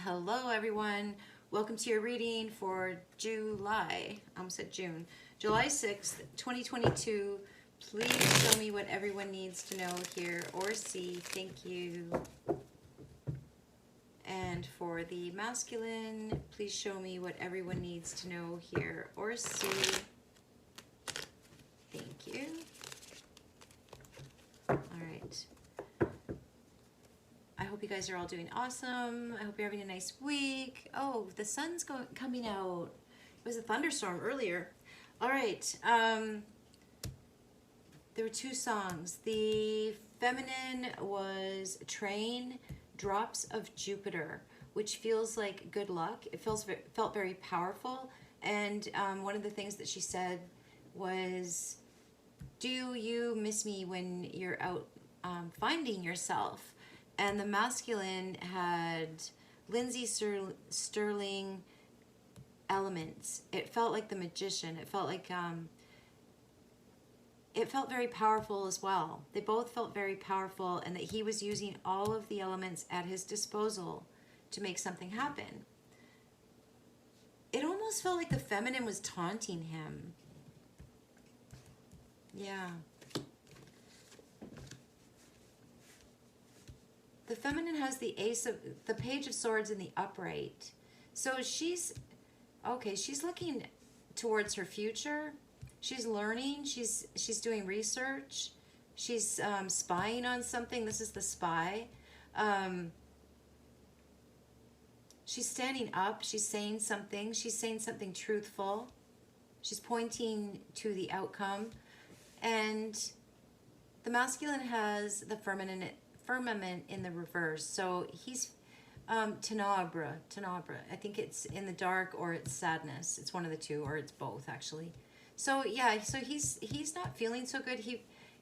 Hello everyone, welcome to your reading for July, I almost said June, July 6th, 2022. Please show me what everyone needs to know, hear, or see. Thank you. And for the masculine, please show me what everyone needs to know, hear, or see. Thank you. All right. I hope you guys are all doing awesome. I hope you're having a nice week. Oh, the sun's coming out. It was a thunderstorm earlier. All right. There were two songs. The feminine was Train, Drops of Jupiter, which feels like good luck. It felt very powerful. And one of the things that she said was, do you miss me when you're out finding yourself? And the masculine had Lindsay Sterling elements. It felt like the magician. It felt like it felt very powerful as well. They both felt very powerful, and that he was using all of the elements at his disposal to make something happen. It almost felt like the feminine was taunting him. Yeah. The feminine has the Page of Swords in the upright. So she's looking towards her future. She's learning, she's doing research. She's spying on something. This is the spy. She's standing up, she's saying something truthful. She's pointing to the outcome. And the masculine has the firmament in the reverse. So he's Tenebra. I think it's in the dark or it's sadness. It's one of the two, or it's both actually. So yeah, so he's not feeling so good.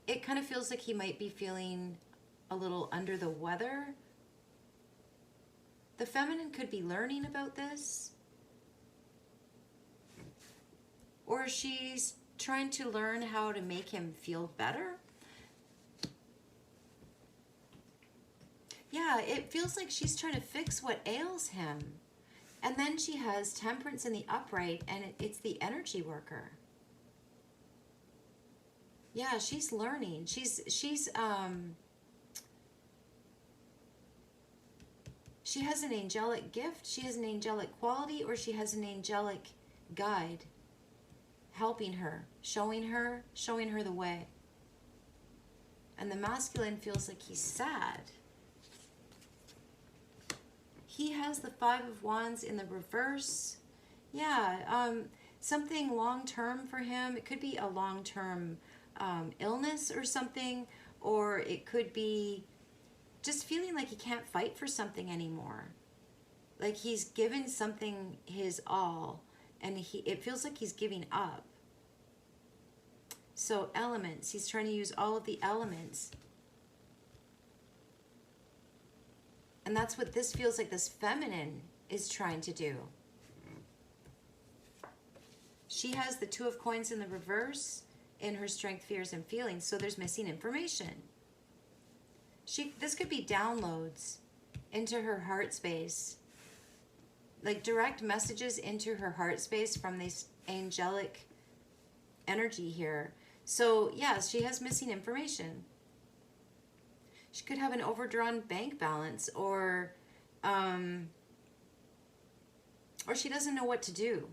It kind of feels like he might be feeling a little under the weather. The feminine could be learning about this, or she's trying to learn how to make him feel better. Yeah, it feels like she's trying to fix what ails him. And then she has Temperance in the upright, and it's the energy worker. Yeah, she's learning. She has an angelic gift, she has an angelic quality, or she has an angelic guide helping her, showing her the way. And the masculine feels like he's sad. He has the Five of Wands in the reverse. Yeah, something long-term for him. It could be a long-term illness or something, or it could be just feeling like he can't fight for something anymore. Like he's given something his all, and it feels like he's giving up. So elements, he's trying to use all of the elements. And that's what this feels like this feminine is trying to do. She has the Two of Coins in the reverse in her strength, fears, and feelings. So there's missing information. This could be downloads into her heart space. Like direct messages into her heart space from this angelic energy here. So yes, she has missing information. She could have an overdrawn bank balance, or she doesn't know what to do.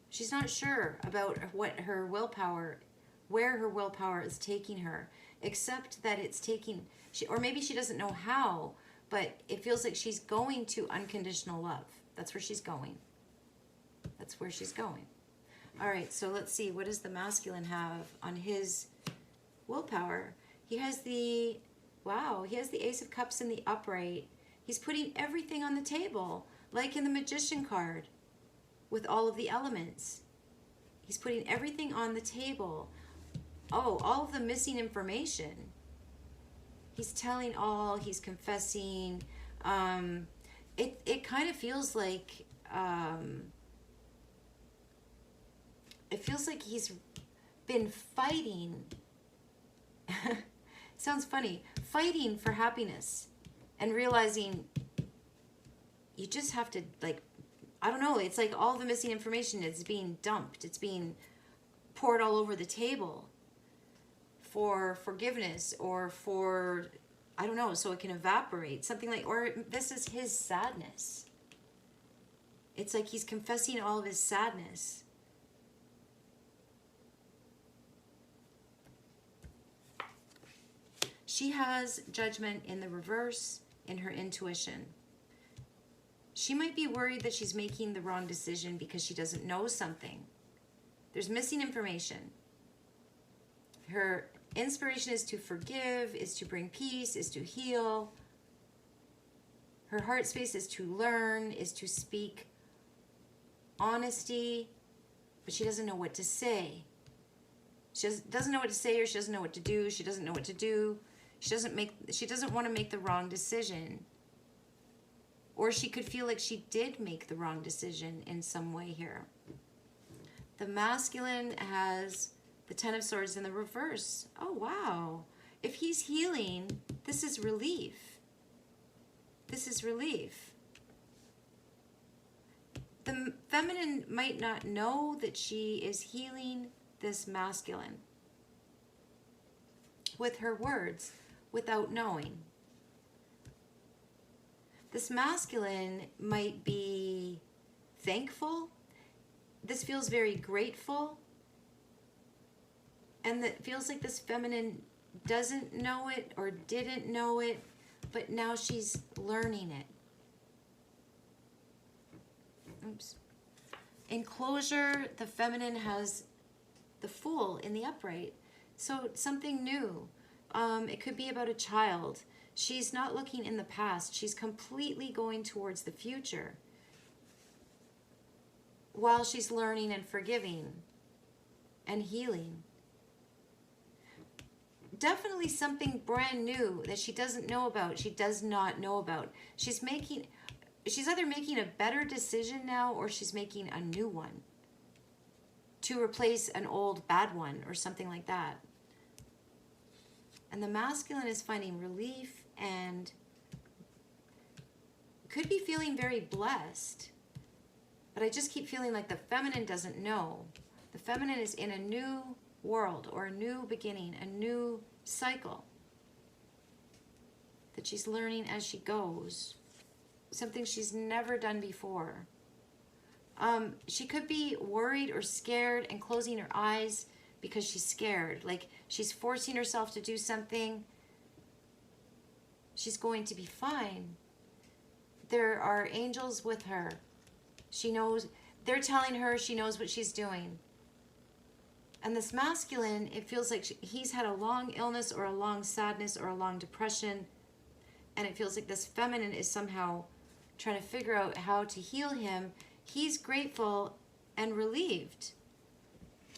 She's not sure about what her willpower, where her willpower is taking her, except that it's taking, or maybe she doesn't know how, but it feels like she's going to unconditional love. That's where she's going. That's where she's going. All right, so let's see. What does the masculine have on his willpower? He has the Ace of Cups in the upright. He's putting everything on the table, like in the Magician card, with all of the elements. He's putting everything on the table. Oh, all of the missing information. He's telling all, he's confessing. It kind of feels like, he's been fighting. Sounds funny. Fighting for happiness and realizing you just have to, like, I don't know, it's like all the missing information is being dumped. It's being poured all over the table for forgiveness or for, I don't know, so it can evaporate. Something like, or this is his sadness. It's like he's confessing all of his sadness. She has judgment in the reverse in her intuition. She might be worried that she's making the wrong decision because she doesn't know something. There's missing information. Her inspiration is to forgive, is to bring peace, is to heal. Her heart space is to learn, is to speak honesty, but she doesn't know what to say. She doesn't know what to say, or she doesn't know what to do. She doesn't know what to do. She doesn't want to make the wrong decision. Or she could feel like she did make the wrong decision in some way here. The masculine has the Ten of Swords in the reverse. Oh, wow. If he's healing, this is relief. This is relief. The feminine might not know that she is healing this masculine with her words without knowing. This masculine might be thankful. This feels very grateful. And it feels like this feminine doesn't know it or didn't know it, but now she's learning it. Oops. In closure, the feminine has the Fool in the upright. So something new. It could be about a child. She's not looking in the past. She's completely going towards the future while she's learning and forgiving and healing. Definitely something brand new that she doesn't know about. She does not know about. She's either making a better decision now, or she's making a new one to replace an old bad one or something like that. And the masculine is finding relief and could be feeling very blessed. But I just keep feeling like the feminine doesn't know. The feminine is in a new world or a new beginning, a new cycle that she's learning as she goes. Something she's never done before. She could be worried or scared and closing her eyes because she's scared. Like she's forcing herself to do something. She's going to be fine. There are angels with her. She knows, they're telling her she knows what she's doing. And this masculine, it feels like he's had a long illness or a long sadness or a long depression. And it feels like this feminine is somehow trying to figure out how to heal him. He's grateful and relieved.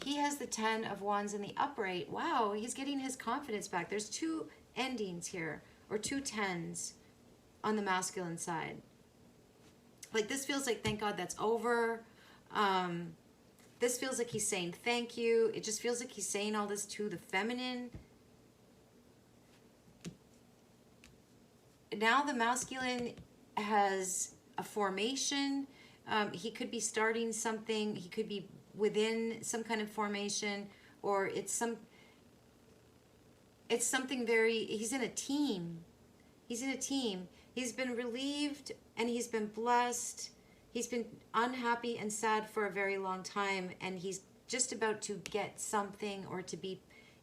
He has the 10 of Wands in the upright. Wow, he's getting his confidence back. There's two endings here, or two 10s on the masculine side. Like this feels like, thank God that's over. This feels like he's saying thank you. It just feels like he's saying all this to the feminine. Now the masculine has a formation. He could be starting something. He could be within some kind of formation, or it's something very, he's in a team. He's in a team. He's been relieved and he's been blessed. He's been unhappy and sad for a very long time, and he's just about to get something or to be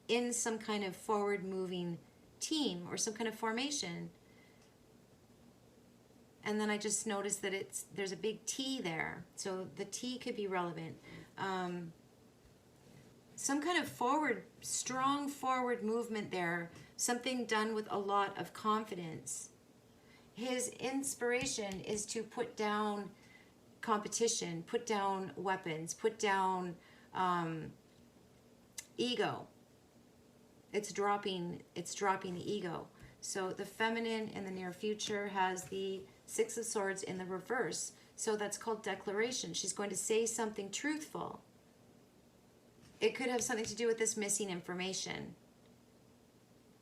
in some kind of forward moving team or some kind of formation. And then I just noticed that there's a big T there. So the T could be relevant. Some kind of strong forward movement there. Something done with a lot of confidence. His inspiration is to put down competition, put down weapons, put down ego. It's dropping the ego. So the feminine in the near future has the 6 of Swords in the reverse. So that's called declaration. She's going to say something truthful. It could have something to do with this missing information.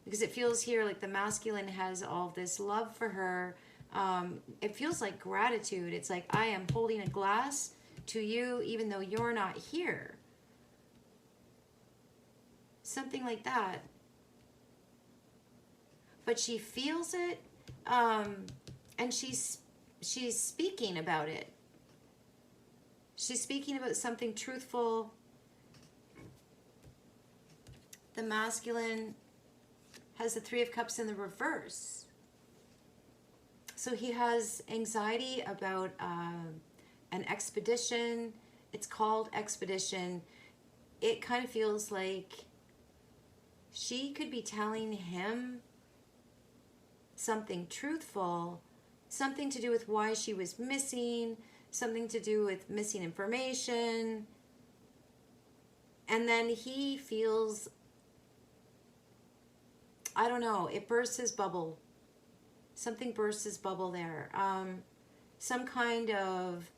Because it feels here like the masculine has all this love for her. It feels like gratitude. It's like, I am holding a glass to you even though you're not here. Something like that. But she feels it, and she's speaking about it. She's speaking about something truthful. The masculine has the Three of Cups in the reverse. So he has anxiety about an expedition. It's called expedition. It kind of feels like she could be telling him something truthful, something to do with why she was missing, something to do with missing information. And then he feels, I don't know, it bursts his bubble. Something bursts his bubble there. Some kind of,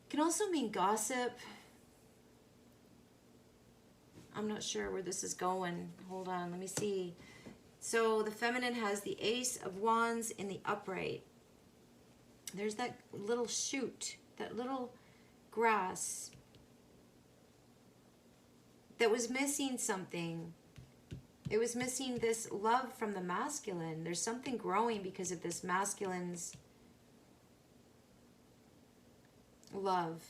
can also mean gossip. I'm not sure where this is going. Hold on, let me see. So the feminine has the Ace of Wands in the upright. There's that little shoot, that little grass that was missing something. It was missing this love from the masculine. There's something growing because of this masculine's love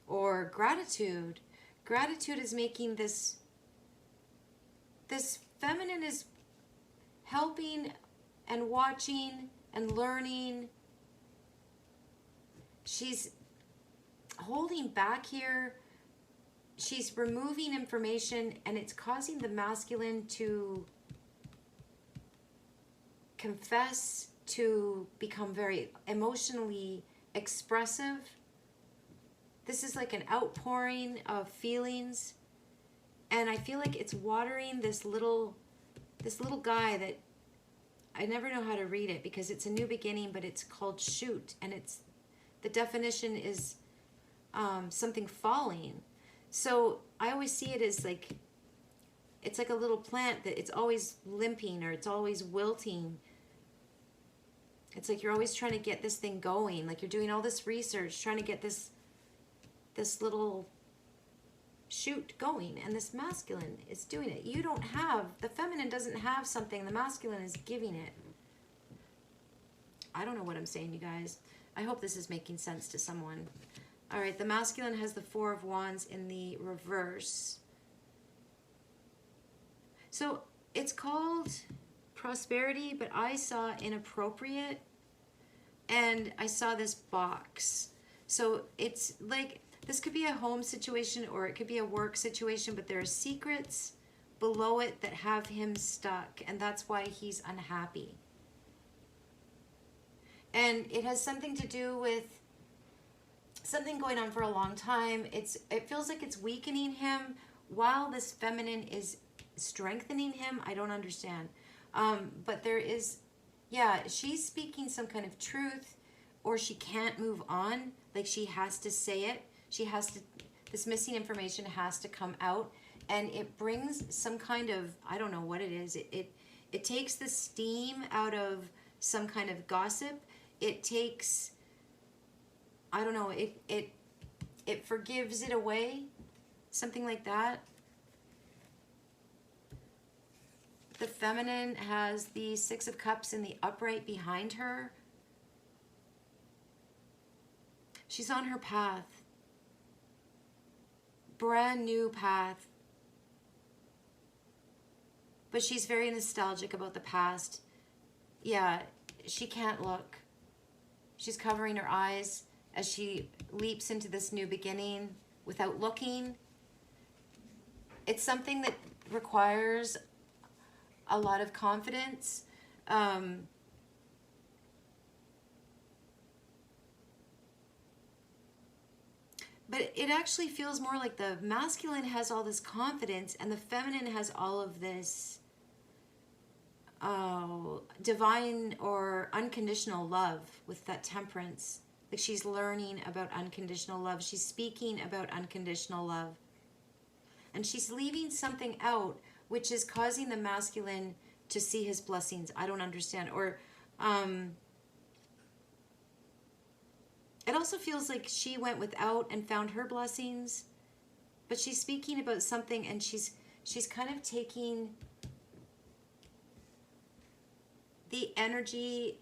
or gratitude. Gratitude is making this feminine is helping and watching and learning. She's holding back here. She's removing information, and it's causing the masculine to confess, to become very emotionally expressive. This is like an outpouring of feelings, and I feel like it's watering this little guy that I never know how to read it because it's a new beginning, but it's called shoot, and it's the definition is something falling. So I always see it as like, it's like a little plant that it's always limping or it's always wilting. It's like you're always trying to get this thing going. Like you're doing all this research, trying to get this little shoot going, and this masculine is doing it. You don't have, the feminine doesn't have something, the masculine is giving it. I don't know what I'm saying, you guys. I hope this is making sense to someone. All right, the masculine has the Four of Wands in the reverse. So it's called prosperity, but I saw inappropriate, and I saw this box. So it's like, this could be a home situation or it could be a work situation, but there are secrets below it that have him stuck, and that's why he's unhappy. And it has something to do with something going on for a long time. It feels like it's weakening him while this feminine is strengthening him. I don't understand. But there is, yeah, she's speaking some kind of truth, or she can't move on. Like she has to say it. She has to, this missing information has to come out, and it brings some kind of, I don't know what it is. It takes the steam out of some kind of gossip. It takes, I don't know, it forgives it away, something like that. The feminine has the Six of Cups in the upright behind her. She's on her path. Brand new path. But she's very nostalgic about the past. Yeah, she can't look. She's covering her eyes as she leaps into this new beginning without looking. It's something that requires a lot of confidence. But it actually feels more like the masculine has all this confidence and the feminine has all of this divine or unconditional love with that temperance. Like she's learning about unconditional love. She's speaking about unconditional love. And she's leaving something out which is causing the masculine to see his blessings. I don't understand. Or It also feels like she went without and found her blessings, but she's speaking about something, and she's kind of taking the energy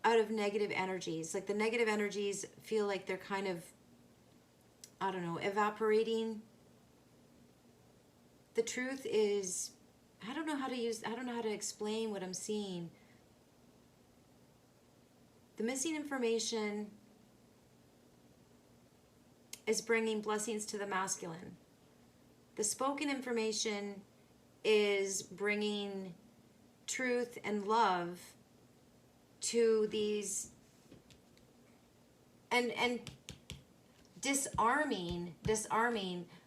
out of negative energies. Like the negative energies feel like they're kind of, I don't know, evaporating. The truth is, I don't know how to explain what I'm seeing. The missing information is bringing blessings to the masculine. The spoken information is bringing truth and love to these, and disarming.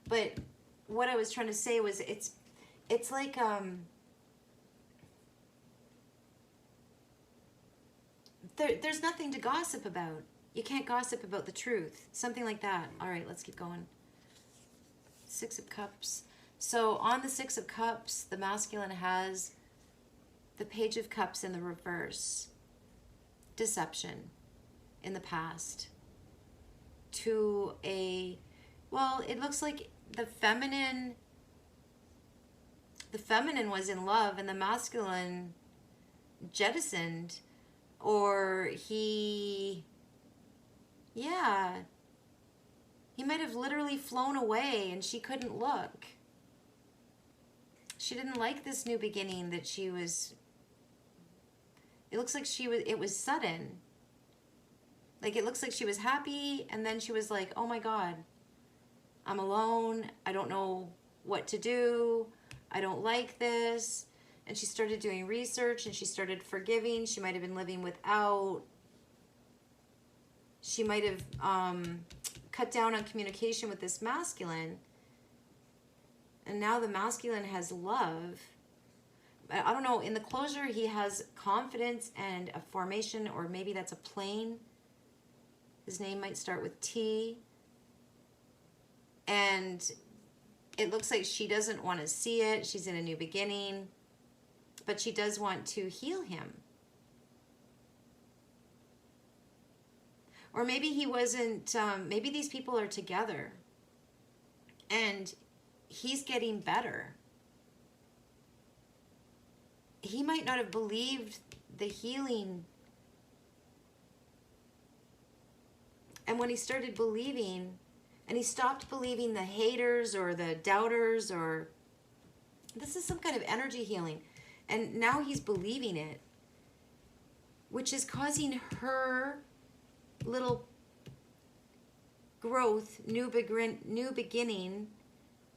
But what I was trying to say was it's like there's nothing to gossip about. You can't gossip about the truth. Something like that. All right, let's keep going. Six of Cups. So on the Six of Cups, the masculine has the Page of Cups in the reverse. Deception in the past. To a, well, it looks like the feminine was in love and the masculine jettisoned, or he might have literally flown away and she couldn't look. She didn't like this new beginning that she was, it looks like it was sudden. Like it looks like she was happy and then she was like, oh my God, I'm alone. I don't know what to do. I don't like this. And she started doing research and she started forgiving. She might have been living without. She might have cut down on communication with this masculine. And now the masculine has love. I don't know. In the closure, he has confidence and a formation, or maybe that's a plane. His name might start with T. And it looks like she doesn't want to see it. She's in a new beginning. But she does want to heal him. Or maybe he wasn't, maybe these people are together. And he's getting better. He might not have believed the healing. And when he started believing, and he stopped believing the haters or the doubters, or this is some kind of energy healing. And now he's believing it, which is causing her little growth, new beginning.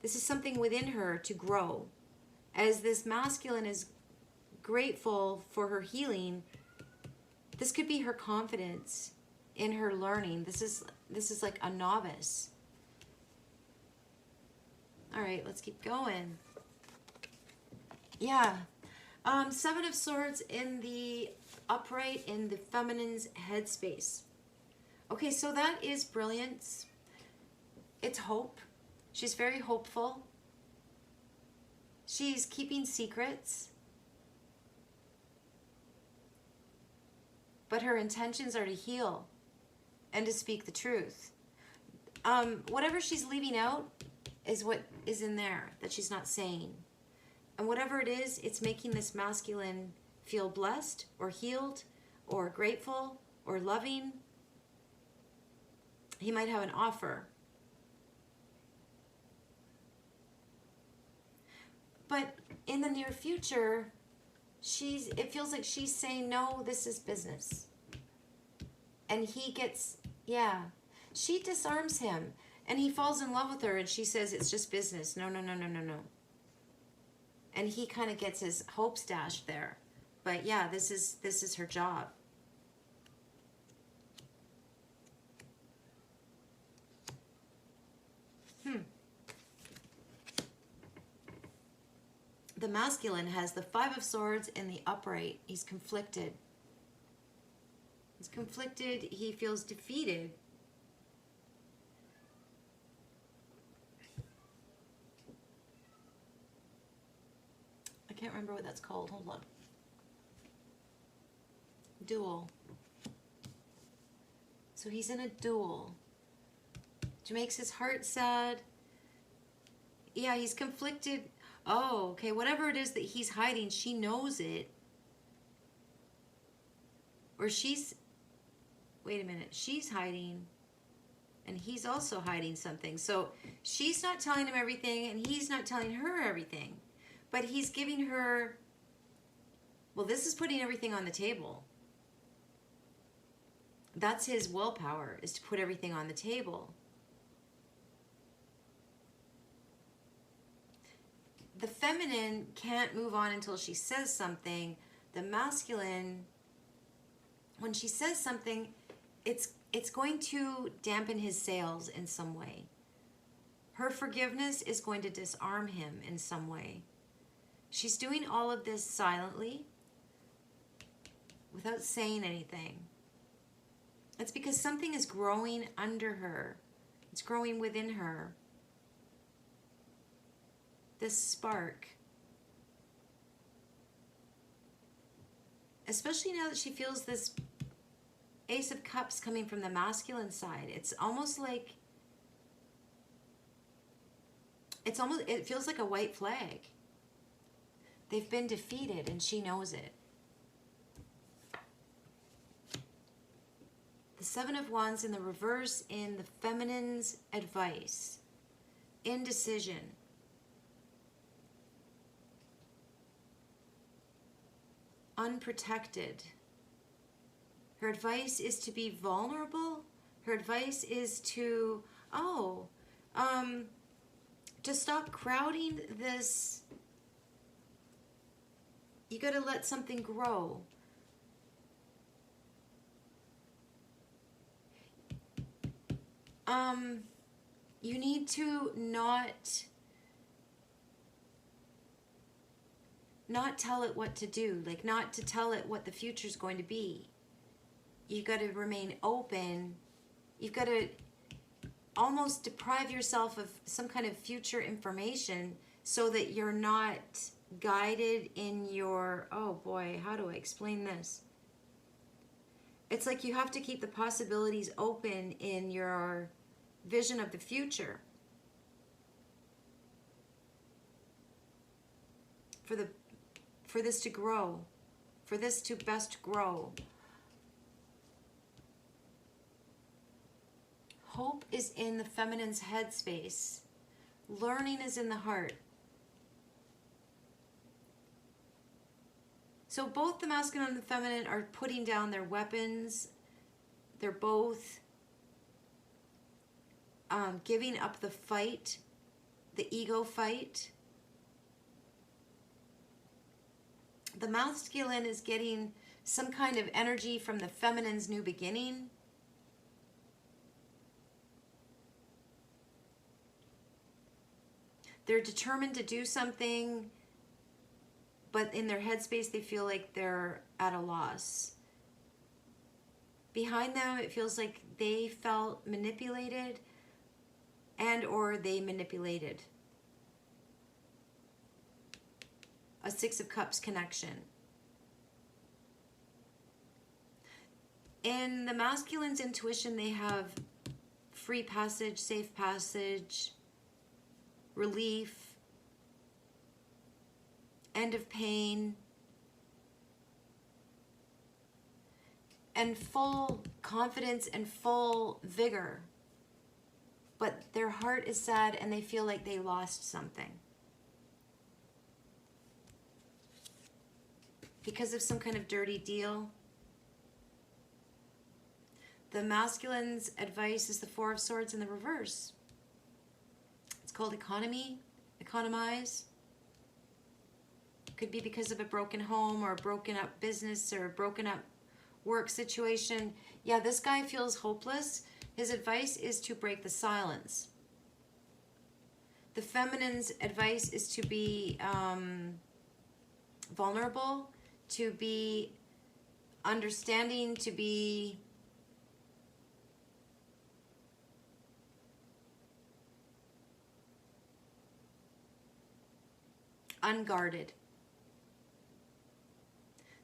This is something within her to grow. As this masculine is grateful for her healing, this could be her confidence in her learning. This is like a novice. All right, let's keep going. Yeah. Seven of Swords in the upright in the feminine's headspace. Okay, so that is brilliance. It's hope. She's very hopeful. She's keeping secrets. But her intentions are to heal and to speak the truth. Whatever she's leaving out is what is in there that she's not saying. And whatever it is, it's making this masculine feel blessed or healed or grateful or loving. He might have an offer. But in the near future, it feels like she's saying, no, this is business. And he gets, she disarms him. And he falls in love with her and she says, it's just business. No. And he kind of gets his hopes dashed there. But yeah, this is her job. The masculine has the Five of Swords in the upright. He's conflicted. He's conflicted. He feels defeated. I can't remember what that's called. Hold on. duel. So he's in a duel, which makes his heart sad. Yeah, he's conflicted. Oh, okay, whatever it is that he's hiding, she knows it. Or she's, wait a minute, she's hiding, and he's also hiding something. So she's not telling him everything, and he's not telling her everything. But he's giving her, well, this is putting everything on the table. That's his willpower, is to put everything on the table. The feminine can't move on until she says something. The masculine, when she says something, it's going to dampen his sails in some way. Her forgiveness is going to disarm him in some way. She's doing all of this silently, without saying anything. It's because something is growing under her. It's growing within her. This spark. Especially now that she feels this Ace of Cups coming from the masculine side. It's almost like, it feels like a white flag. They've been defeated and she knows it. The Seven of Wands in the reverse in the feminine's advice. Indecision. Unprotected. Her advice is to be vulnerable. Her advice is to, to stop crowding this. You got to let something grow. You need to not tell it what to do, like not to tell it what the future's going to be. You got to remain open. You've got to almost deprive yourself of some kind of future information so that you're not guided in your, oh boy, how do I explain this? It's like you have to keep the possibilities open in your vision of the future for this to grow, for this to best grow. Hope is in the feminine's headspace. Learning is in the heart. So both the masculine and the feminine are putting down their weapons. They're both giving up the fight, the ego fight. The masculine is getting some kind of energy from the feminine's new beginning. They're determined to do something, but in their headspace they feel like they're at a loss. Behind them it feels like they felt manipulated and or they manipulated. A Six of Cups connection. In the masculine's intuition they have free passage, safe passage, relief, end of pain, and full confidence and full vigor. But their heart is sad and they feel like they lost something because of some kind of dirty deal. The masculine's advice is the Four of Swords in the reverse. It's called economy, economize. Could be because of a broken home or a broken up business or a broken up work situation. Yeah, this guy feels hopeless. His advice is to break the silence. The feminine's advice is to be vulnerable, to be understanding, to be unguarded.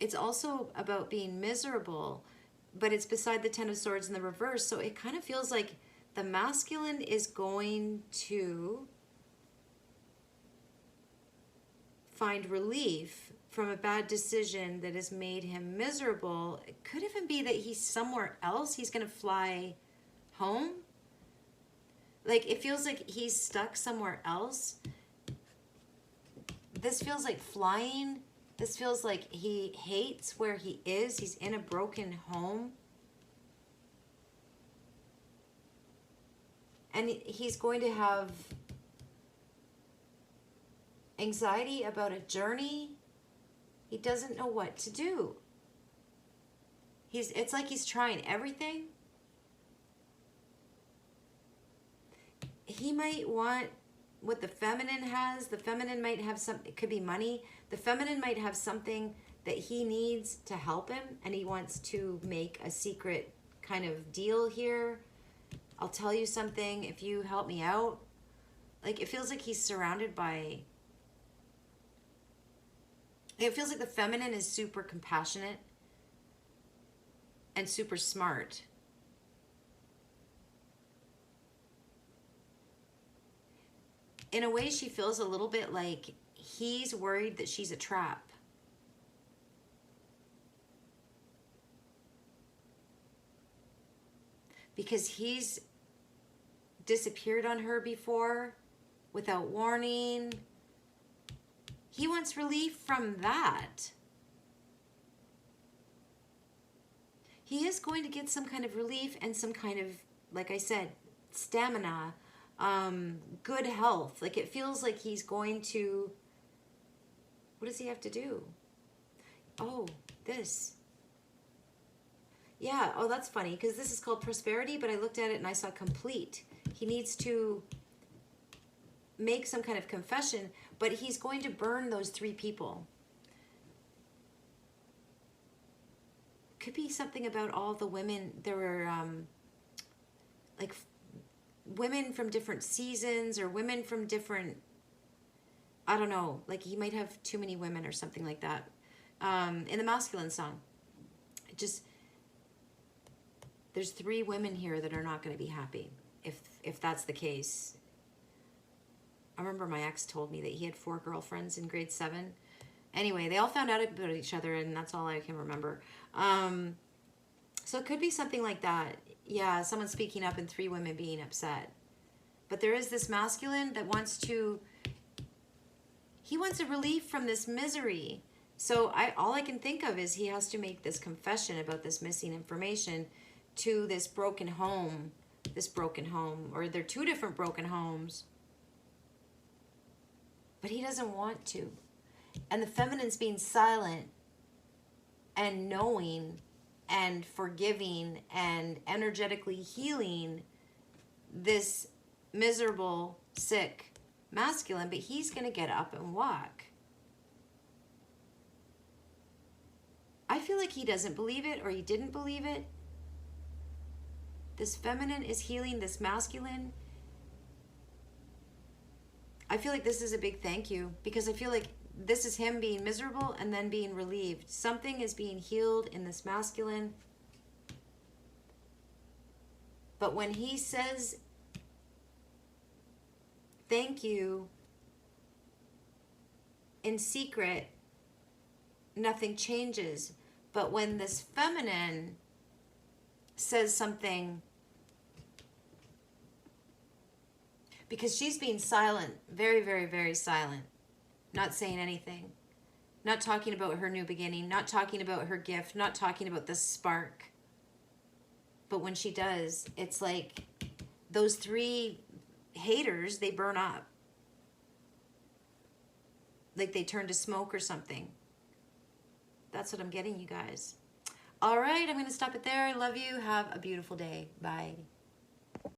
it's also about being miserable, but it's beside the Ten of Swords in the reverse. So it kind of feels like the masculine is going to find relief from a bad decision that has made him miserable. It could even be that he's somewhere else. He's going to fly home. Like, it feels like he's stuck somewhere else. This feels like flying. This feels like he hates where he is. He's in a broken home. And he's going to have anxiety about a journey. He doesn't know what to do. It's like he's trying everything. He might want what the feminine has. The feminine might have something, it could be money. The feminine might have something that he needs to help him, and he wants to make a secret kind of deal here. I'll tell you something if you help me out. Like, it feels like he's surrounded by... It feels like the feminine is super compassionate and super smart. In a way, she feels a little bit like he's worried that she's a trap. Because he's disappeared on her before without warning. He wants relief from that. He is going to get some kind of relief and some kind of, like I said, stamina, good health. Like, it feels like he's going to... What does he have to do? Oh, this. Yeah, oh, that's funny, because this is called prosperity, but I looked at it and I saw complete. He needs to make some kind of confession, but he's going to burn those 3 people. Could be something about all the women. There were like women from different seasons, or women from different, I don't know, like he might have too many women or something like that. In the masculine song, it just, there's 3 women here that are not going to be happy if that's the case. I remember my ex told me that he had 4 girlfriends in grade 7. Anyway, they all found out about each other, and that's all I can remember. So it could be something like that. Yeah, someone speaking up and 3 women being upset. But there is this masculine that wants to... He wants a relief from this misery. So all I can think of is he has to make this confession about this missing information to this broken home. This broken home. Or they're 2 different broken homes. But he doesn't want to. And the feminine's being silent and knowing and forgiving and energetically healing this miserable, sick masculine. But he's going to get up and walk. I feel like he doesn't believe it, or he didn't believe it. This feminine is healing this masculine. I feel like this is a big thank you, because I feel like this is him being miserable and then being relieved. Something is being healed in this masculine. But when he says thank you in secret, nothing changes. But when this feminine says something, because she's being silent, very, very, very silent, not saying anything, not talking about her new beginning, not talking about her gift, not talking about the spark. But when she does, it's like those 3 haters, they burn up. Like they turn to smoke or something. That's what I'm getting, you guys. All right, I'm going to stop it there. I love you. Have a beautiful day. Bye.